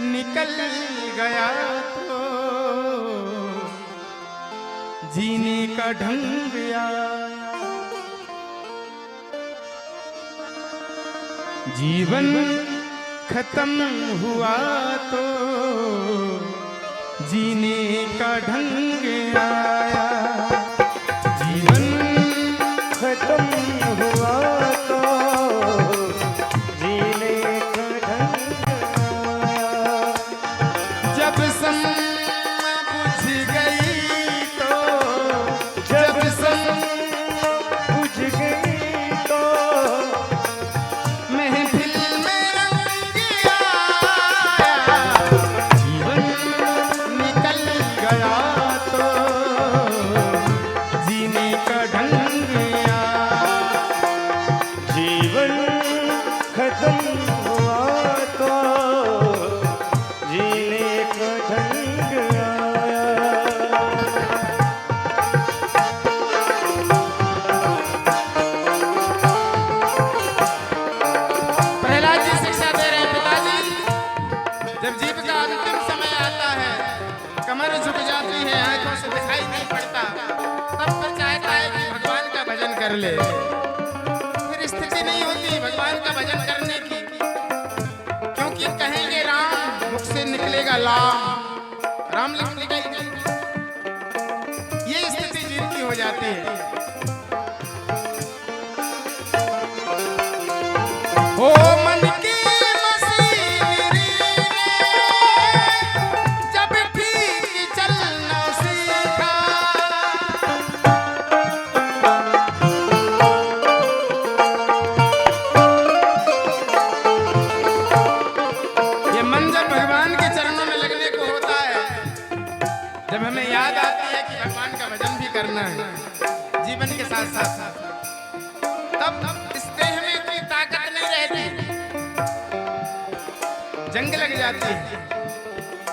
निकल गया तो जीने का ढंग आया। जीवन खत्म हुआ तो जीने का ढंग आया। जीवन खत्म हुआ तो जीने का ढंग आया। जब सम बुझ गई तो जब सम बुझ गई तो महफिल में रंग आया। जीवन निकल गया तो जीने का ढंग आया। जीवन खत्म हुआ तो जीने का ढंग आया। प्रहलाद जी शिक्षा दे रहे हैं, पिताजी जब जीव का अंतिम समय आता है, कमर झुक जाती है, आंखों से दिखाई नहीं पड़ता, तब फिर चाहता है कि भगवान का भजन कर ले। फिर स्थिति नहीं होती भगवान का भजन करने की, क्योंकि कहेंगे राम, मुख से निकलेगा राम लिखने का ही नहीं। ये स्थिति जीव की हो जाती है। ओ मन की मशीनरी ने जब ठीक चलना सीखा, ये मन जब भगवान के चरणों में लगने को होता है, जब हमें याद आती है कि भगवान का भजन भी करना है जीवन के साथ साथ, तब इस देह में इतनी ताकत नहीं रहती, जंग लग जाती है,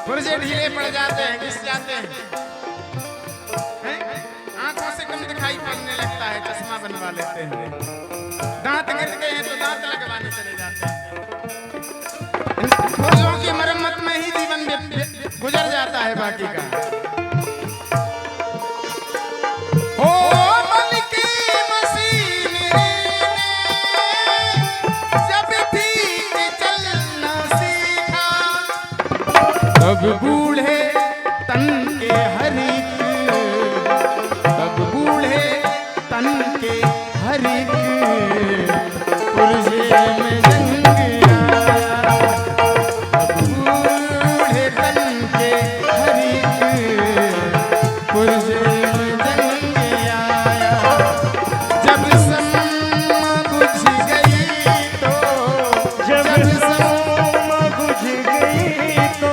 पुर्जे ढीले पड़ जाते हैं, घिस जाते हैं, आंखों से कम दिखाई पड़ने लगता है, चश्मा बनवा लेते हैं, दांत गिर गए हैं तो दांत लगवाने चले जाते हैं। इन पुर्जों की मरम्मत में ही जीवन गुजर जाता है बाकी का। ओ मन की मशीनरी ने जब ठीक चलना सीखा, तब बूढ़े तन के हर एक, तब बूढ़े तन के हर एक पुर्जे में जंग आया। तब बूढ़े तन के हर एक पुर्जे में जंग आया। जब सम बुझ गई तो जब सम बुझ गई तो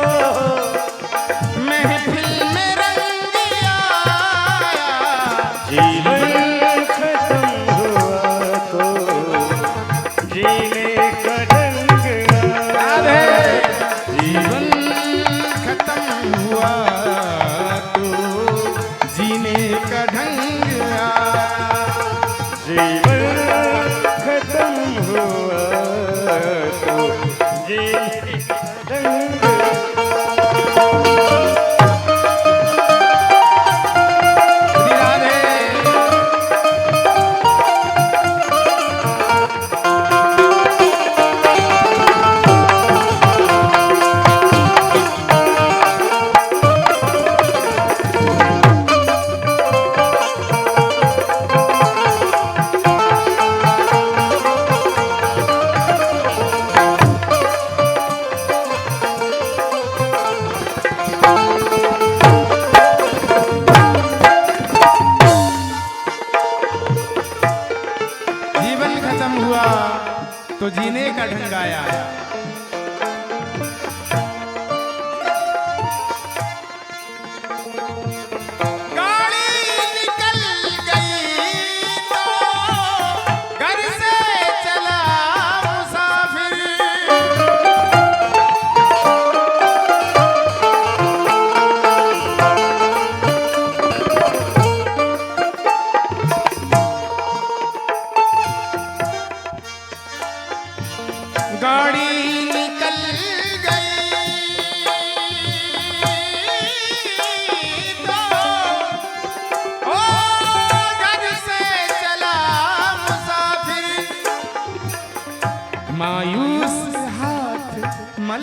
महफिल में रंग आया। जीवन खत्म हुआ तो जीने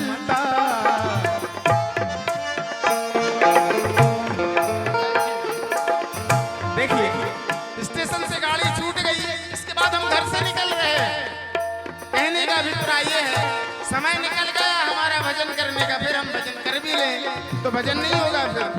मनता। देखिए स्टेशन से गाड़ी छूट गई, इसके बाद हम घर से निकल रहे हैं। कहने का अभिप्राय ये है समय निकल गया हमारा भजन करने का, फिर हम भजन कर भी लें तो भजन नहीं होगा, फिर अब